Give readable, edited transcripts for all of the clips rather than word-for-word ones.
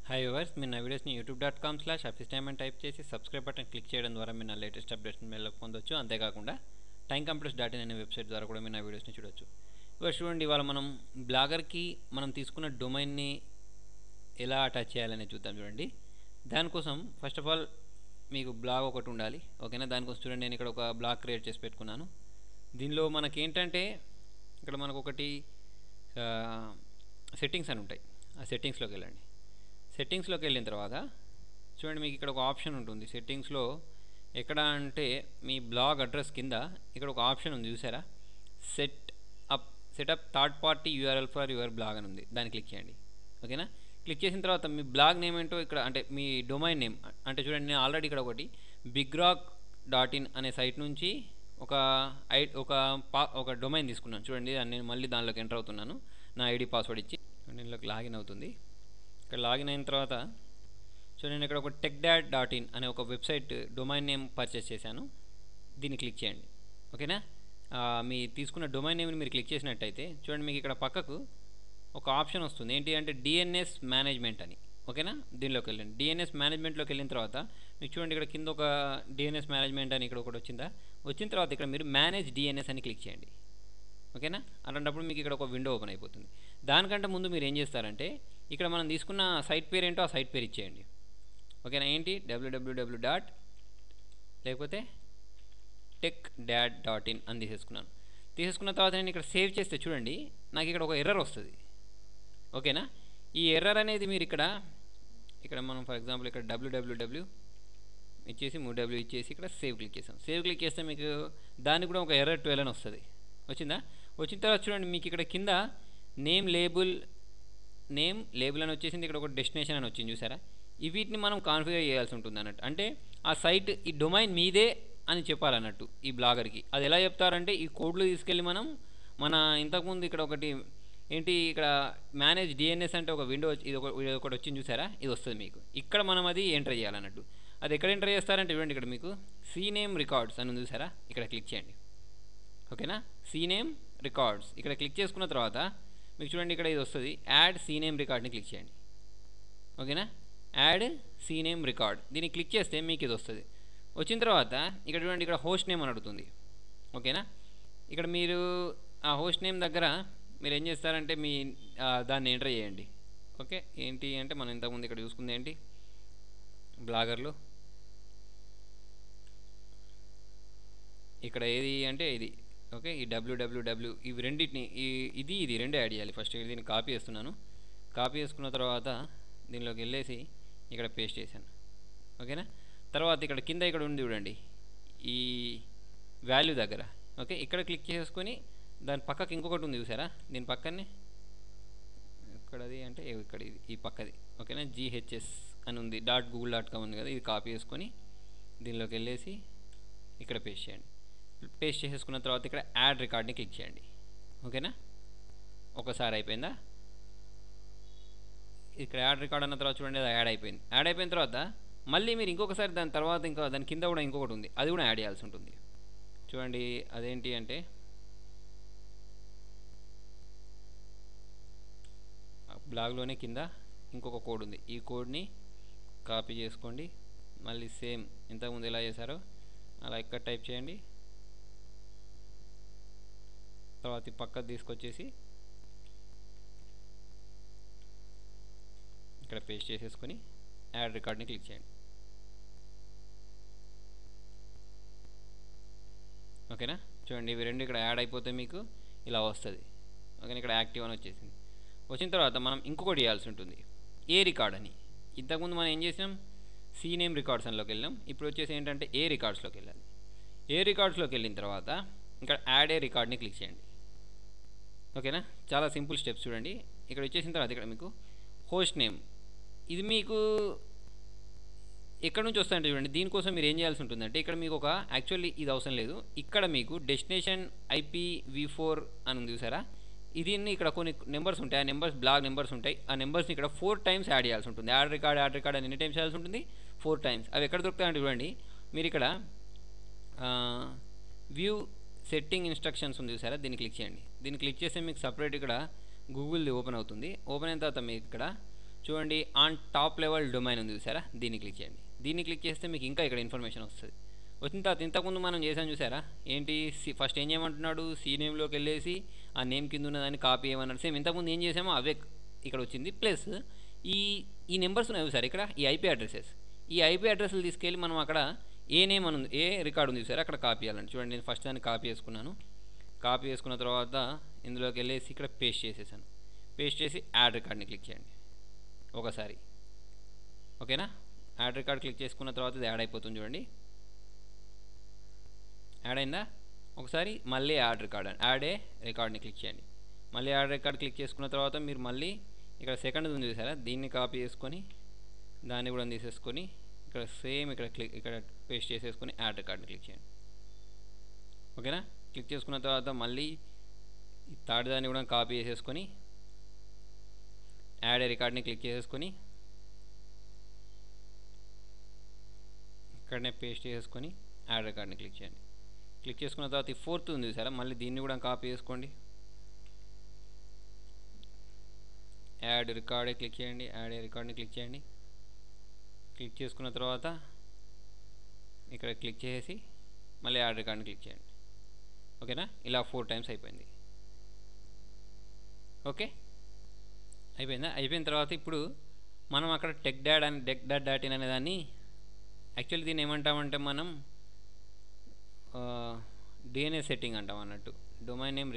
Hi viewers, మీరు నా వీడియోస్ని youtube.com/officetime అని టైప్ చేసి సబ్స్క్రైబ్ బటన్ క్లిక్ చేయడం ద్వారా మీరు నా లేటెస్ట్ అప్డేట్స్ని మెయిల్లో పొందొచ్చు. అంతేకాకుండా timecomputers.in అనే వెబ్సైట్ ద్వారా కూడా మీరు నా వీడియోస్ని చూడొచ్చు. చూడండి, ఇవాళ మనం బ్లాగర్కి మనం తీసుకున్న డొమైన్ని ఎలా అటాచ్ చేయాలని చూద్దాం. చూడండి, దానికోసం ఫస్ట్ ఆఫ్ ఆల్ మీకు బ్లాగ్ ఒకటి ఉండాలి. ఓకేనా? దానికోసం చూడండి, నేను ఇక్కడ ఒక బ్లాగ్ క్రియేట్ చేసి పెట్టుకున్నాను. దీనిలో మనకేంటంటే ఇక్కడ మనకు ఒకటి సెట్టింగ్స్ అని ఉంటాయి. ఆ సెట్టింగ్స్లోకి వెళ్ళండి. సెట్టింగ్స్లోకి వెళ్ళిన తర్వాత చూడండి, మీకు ఇక్కడ ఒక ఆప్షన్ ఉంటుంది. సెట్టింగ్స్లో ఎక్కడ అంటే మీ బ్లాగ్ అడ్రస్ కింద ఇక్కడ ఒక ఆప్షన్ ఉంది, చూసారా? Setup third party URL for your blog అని ఉంది. దాన్ని క్లిక్ చేయండి. ఓకేనా? క్లిక్ చేసిన తర్వాత మీ బ్లాగ్ నేమ్ ఏంటో ఇక్కడ అంటే మీ డొమైన్ నేమ్ అంటే చూడండి, నేను ఆల్రెడీ ఇక్కడ ఒకటి bigrock.in అనే సైట్ నుంచి ఒక డొమైన్ తీసుకున్నాను. చూడండి, నేను మళ్ళీ దానిలోకి ఎంటర్ అవుతున్నాను. నా ఐడి పాస్వర్డ్ ఇచ్చి దీనిలోకి లాగిన్ అవుతుంది. ఇక్కడ లాగిన్ అయిన తర్వాత చూడండి, నేను ఇక్కడ ఒక techdad.in అనే ఒక వెబ్సైట్ డొమైన్ నేమ్ పర్చేస్ చేశాను. దీన్ని క్లిక్ చేయండి. ఓకేనా? మీ తీసుకున్న డొమైన్ నేమ్ని మీరు క్లిక్ చేసినట్టయితే చూడండి, మీకు ఇక్కడ పక్కకు ఒక ఆప్షన్ వస్తుంది. ఏంటి అంటే డిఎన్ఎస్ మేనేజ్మెంట్ అని. ఓకేనా? దీనిలోకి వెళ్ళండి. డిఎన్ఎస్ మేనేజ్మెంట్లోకి వెళ్ళిన తర్వాత మీకు చూడండి, ఇక్కడ కింద ఒక డిఎన్ఎస్ మేనేజ్మెంట్ అని ఇక్కడ ఒకటి వచ్చిందా? వచ్చిన తర్వాత ఇక్కడ మీరు మేనేజ్ డిఎన్ఎస్ అని క్లిక్ చేయండి. ఓకేనా? అలాంటప్పుడు మీకు ఇక్కడ ఒక విండో ఓపెన్ అయిపోతుంది. దానికంటే ముందు మీరు ఏం చేస్తారంటే ఇక్కడ మనం తీసుకున్న సైట్ పేరు ఏంటో ఆ సైట్ పేరు ఇచ్చేయండి. ఓకేనా? ఏంటి www. లేకపోతే techdad.in అని తీసేసుకున్నాను. తీసేసుకున్న తర్వాత నేను ఇక్కడ సేవ్ చేస్తే చూడండి, నాకు ఇక్కడ ఒక ఎర్రర్ వస్తుంది. ఓకేనా? ఈ ఎర్రర్ అనేది మీరు ఇక్కడ మనం ఫర్ ఎగ్జాంపుల్ ఇక్కడ www ఇచ్చేసి 3w ఇచ్చేసి ఇక్కడ సేవ్ క్లిక్ చేసాం. సేవ్ క్లిక్ చేస్తే మీకు దానికి కూడా ఒక ఎర్రర్ 12 అని వస్తుంది. వచ్చిందా? వచ్చిన తర్వాత చూడండి, మీకు ఇక్కడ కింద నేమ్ లేబుల్ అని వచ్చేసింది. ఇక్కడ ఒక డెస్టినేషన్ అని వచ్చింది, చూసారా? వీటిని మనం కాన్ఫిగర్ చేయాల్సి ఉంటుంది అన్నట్టు. అంటే ఆ సైట్ ఈ డొమైన్ మీదే అని చెప్పాలన్నట్టు ఈ బ్లాగర్కి. అది ఎలా చెప్తారంటే ఈ కోడ్లు తీసుకెళ్ళి మన ఇంతకుముందు ఇక్కడ ఒకటి ఏంటి ఇక్కడ మేనేజ్ డిఎన్ఎస్ అంటే ఒక విండో ఇది ఒకటి వచ్చింది, చూసారా? ఇది వస్తుంది మీకు. ఇక్కడ మనం అది ఎంటర్ చేయాలన్నట్టు. అది ఎక్కడ ఎంటర్ చేస్తారంటే చూడండి, ఇక్కడ మీకు CNAME రికార్డ్స్ అని ఉంది, చూసారా? ఇక్కడ క్లిక్ చేయండి. ఓకేనా? CNAME రికార్డ్స్ ఇక్కడ క్లిక్ చేసుకున్న తర్వాత మీకు చూడండి, ఇక్కడ ఇది వస్తుంది. యాడ్ CNAME రికార్డ్ని క్లిక్ చేయండి. ఓకేనా? యాడ్ CNAME రికార్డ్ దీన్ని క్లిక్ చేస్తే మీకు ఇది వస్తుంది. వచ్చిన తర్వాత ఇక్కడ చూడండి, ఇక్కడ హోస్ట్ నేమ్ అని అడుగుతుంది. ఓకేనా? ఇక్కడ మీరు ఆ హోస్ట్ నేమ్ దగ్గర మీరు ఏం చేస్తారంటే దాన్ని ఎంటర్ చేయండి. ఓకే? ఏంటి అంటే మనం ఇంతకుముందు ఇక్కడ చూసుకుంది ఏంటి బ్లాగర్లో ఇక్కడ ఏది అంటే ఇది. ఓకే? ఈ www ఇవి రెండింటిని ఇది రెండు యాడ్ చేయాలి. ఫస్ట్ దీన్ని కాపీ చేస్తున్నాను. కాపీ చేసుకున్న తర్వాత దీనిలోకి వెళ్ళేసి ఇక్కడ పేస్ట్ చేశాను. ఓకేనా? తర్వాత ఇక్కడ కింద ఇక్కడ ఉంది చూడండి, ఈ వాల్యూ దగ్గర. ఓకే? ఇక్కడ క్లిక్ చేసుకొని దాని పక్కకి ఇంకొకటి ఉంది, చూసారా? దీని పక్కనే ఎక్కడది అంటే ఇక్కడ ఈ పక్కది. ఓకేనా? GHS అని ఉంది, .google.com ఉంది కదా, ఇది కాపీ చేసుకొని దీనిలోకి వెళ్ళేసి ఇక్కడ పేస్ట్ చేయండి. పేస్ట్ చేసేసుకున్న తర్వాత ఇక్కడ యాడ్ రికార్డ్ని క్లిక్ చేయండి. ఓకేనా? ఒకసారి అయిపోయిందా? ఇక్కడ యాడ్ రికార్డ్ అన్న తర్వాత చూడండి, అది యాడ్ అయిపోయింది. యాడ్ అయిపోయిన తర్వాత మళ్ళీ మీరు ఇంకొకసారి దాని తర్వాత దాని కింద కూడా ఇంకొకటి ఉంది, అది కూడా యాడ్ చేయాల్సి ఉంటుంది. చూడండి, అదేంటి అంటే బ్లాగ్లోనే కింద ఇంకొక కోడ్ ఉంది. ఈ కోడ్ని కాపీ చేసుకోండి. మళ్ళీ సేమ్ ఇంతకుముందు ఎలా చేశారో అలా ఇక్కడ టైప్ చేయండి. తర్వాత ఈ పక్కకు తీసుకొచ్చేసి ఇక్కడ పేస్ట్ చేసేసుకొని యాడ్ రికార్డ్ని క్లిక్ చేయండి. ఓకేనా? చూడండి, ఇవి రెండు ఇక్కడ యాడ్ అయిపోతే మీకు ఇలా వస్తుంది. ఓకేనా? ఇక్కడ యాక్టివ్ అని వచ్చేసింది. వచ్చిన తర్వాత మనం ఇంకొకటి చేయాల్సి ఉంటుంది, ఏ రికార్డ్ అని. ఇంతకుముందు మనం ఏం చేసినాం, CNAME రికార్డ్స్ అనిలోకి వెళ్ళాం. ఇప్పుడు వచ్చేసి ఏంటంటే ఏ రికార్డ్స్లోకి వెళ్ళాలి. ఏ రికార్డ్స్లోకి వెళ్ళిన తర్వాత ఇక్కడ యాడ్ ఏ రికార్డ్ని క్లిక్ చేయండి. ఓకేనా? చాలా సింపుల్ స్టెప్స్. చూడండి, ఇక్కడ వచ్చేసిన తర్వాత ఇక్కడ మీకు హోస్ట్ నేమ్ ఇది మీకు ఎక్కడి నుంచి వస్తాయంటే చూడండి, దీనికోసం మీరు ఏం చేయాల్సి ఉంటుందంటే ఇక్కడ మీకు యాక్చువల్లీ ఇది అవసరం లేదు. ఇక్కడ మీకు డెస్టినేషన్ IPv4 అని ఉంది, చూసారా? దీన్ని ఇక్కడ కొన్ని నెంబర్స్ ఉంటాయి. ఆ నెంబర్స్ బ్లాగ్ నెంబర్స్ ఉంటాయి. ఆ నెంబర్స్ని ఇక్కడ 4 టైమ్స్ యాడ్ చేయాల్సి ఉంటుంది. యాడ్ రికార్డ్ అని ఎన్ని టైమ్స్ చేయాల్సి ఉంటుంది? 4 టైమ్స్. అవి ఎక్కడ దొరుకుతాయంటే చూడండి, మీరు ఇక్కడ వ్యూ సెట్టింగ్ ఇన్స్ట్రక్షన్స్ ఉంది, చూసారా? దీన్ని క్లిక్ చేయండి. దీన్ని క్లిక్ చేస్తే మీకు సపరేట్ ఇక్కడ గూగుల్ది ఓపెన్ అవుతుంది. ఓపెన్ అయిన తర్వాత మీకు ఇక్కడ చూడండి ఆన్ టాప్ లెవెల్ డొమైన్ ఉంది చూసారా, దీన్ని క్లిక్ చేయండి. దీన్ని క్లిక్ చేస్తే మీకు ఇంకా ఇక్కడ ఇన్ఫర్మేషన్ వస్తుంది. వచ్చిన తర్వాత ఇంతకుముందు మనం చేసాం చూసారా, ఏంటి ఫస్ట్ ఏం చేయమంటున్నాడు, సి నేమ్లోకి వెళ్ళేసి ఆ నేమ్ కింద ఉన్నదాన్ని కాపీ చేయమన్నాడు. సేమ్ ఇంతకుముందు ఏం చేసామో అవే ఇక్కడ వచ్చింది. ప్లస్ ఈ ఈ నెంబర్స్ ఉన్నాయి సార్ ఇక్కడ, ఈ ఐపీ అడ్రసెస్, ఈ ఐపీ అడ్రస్లు తీసుకెళ్ళి మనం అక్కడ ఏ నేమ్ అని ఉంది, ఏ రికార్డు ఉంది సార్ అక్కడ కాపీ చేయాలండి. చూడండి నేను ఫస్ట్ దాన్ని కాపీ చేసుకున్నాను. కాపీ చేసుకున్న తర్వాత ఇందులోకి వెళ్ళేసి ఇక్కడ పేస్ట్ చేసేసాను. పేస్ట్ చేసి యాడ్ రికార్డ్ని క్లిక్ చేయండి ఒకసారి. ఓకేనా, యాడ్ రికార్డ్ క్లిక్ చేసుకున్న తర్వాత ఇది యాడ్ అయిపోతుంది. చూడండి యాడ్ అయిందా. ఒకసారి మళ్ళీ యాడ్ ఏ రికార్డ్ని క్లిక్ చేయండి. మళ్ళీ యాడ్ రికార్డ్ క్లిక్ చేసుకున్న తర్వాత మీరు మళ్ళీ ఇక్కడ సెకండ్ ఉంది చూసారా, దీన్ని కాపీ చేసుకొని దాన్ని కూడా తీసేసుకొని ఇక్కడ సేమ్ ఇక్కడ పేస్ట్ చేసేసుకొని యాడ్ రికార్డ్ని క్లిక్ చేయండి. ఓకేనా, క్లిక్ చేసుకున్న తర్వాత మళ్ళీ థర్డ్ దాన్ని కూడా కాపీ చేసేసుకొని యాడ్ ఏ రికార్డ్ని క్లిక్ చేసేసుకొని ఇక్కడనే పేస్ట్ చేసేసుకొని యాడ్ రికార్డ్ని క్లిక్ చేయండి. క్లిక్ చేసుకున్న తర్వాత ఈ ఫోర్త్ ఉంది సార్, మళ్ళీ దీన్ని కూడా కాపీ చేసుకోండి. యాడ్ రికార్డ్ క్లిక్ చేయండి, యాడ్ ఏ రికార్డ్ని క్లిక్ చేయండి. క్లిక్ చేసుకున్న తర్వాత ఇక్కడ క్లిక్ చేసి మళ్ళీ యాడ్ రికార్డ్ని క్లిక్ చేయండి. ఓకేనా, ఇలా 4 టైమ్స్ అయిపోయింది. ఓకే అయిపోయిందా. అయిపోయిన తర్వాత ఇప్పుడు మనం అక్కడ TechDad.in అనే దాన్ని, యాక్చువల్లీ దీన్ని ఏమంటామంటే మనం డిఎన్ఏ సెట్టింగ్ అంటాం అన్నట్టు, డొమైన్ నేమ్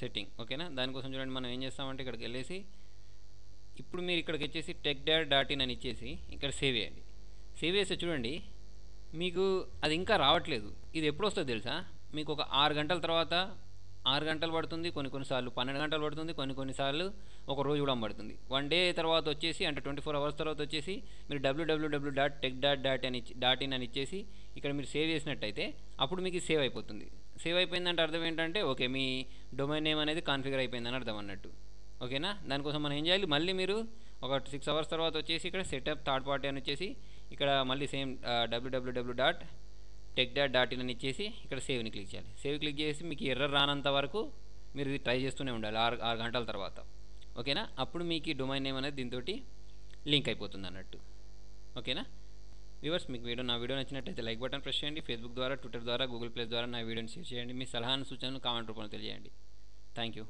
సెట్టింగ్. ఓకేనా, దానికోసం చూడండి మనం ఏం చేస్తామంటే ఇక్కడికి వెళ్ళేసి ఇప్పుడు మీరు ఇక్కడికి వచ్చేసి TechDad.in అని ఇచ్చేసి ఇక్కడ సేవ్ చేయండి. సేవ్ చేస్తే చూడండి మీకు అది ఇంకా రావట్లేదు. ఇది ఎప్పుడు వస్తుందో తెలుసా, మీకు ఒక 6 గంటల తర్వాత, 6 గంటలు పడుతుంది, కొన్నిసార్లు 12 గంటలు పడుతుంది, కొన్నిసార్లు ఒక రోజు కూడా పడుతుంది. 1 డే తర్వాత వచ్చేసి, అంటే 24 అవర్స్ తర్వాత వచ్చేసి మీరు www.techdad.in అని ఇచ్చేసి ఇక్కడ మీరు సేవ్ చేసినట్టయితే అప్పుడు మీకు సేవ్ అయిపోతుంది. సేవ్ అయిపోయిందంటే అర్థం ఏంటంటే ఓకే మీ డొమైన్ నేమ్ అనేది కాన్ఫిగర్ అయిపోయిందని అర్థం అన్నట్టు. ఓకేనా, దానికోసం మనం ఏం చేయాలి, మళ్ళీ మీరు ఒక 6 అవర్స్ తర్వాత వచ్చేసి ఇక్కడ సెటప్ థర్డ్ పార్టీ అని వచ్చేసి ఇక్కడ మళ్ళీ సేమ్ www.techdad.in అని ఇచ్చేసి ఇక్కడ సేవ్ని క్లిక్ చేయాలి. సేవ్ క్లిక్ చేసి మీకు ఎర్రర్ రానంత వరకు మీరు ఇది ట్రై చేస్తూనే ఉండాలి 6 గంటల తర్వాత. ఓకేనా, అప్పుడు మీకు ఈ డొమైన్ నేమ్ అనేది దీంతో లింక్ అయిపోతుంది అన్నట్టు. ఓకేనా వ్యూవర్స్, మీకు నా వీడియో నచ్చినట్టయితే లైక్ బటన్ ప్రెస్ చేయండి. ఫేస్బుక్ ద్వారా, ట్విట్టర్ ద్వారా, గూగుల్ ప్లస్ ద్వారా నా వీడియోని షేర్ చేయండి. మీ సలహాను సూచనలు కామెంట్ రూపంలో తెలియజేయండి. Thank you.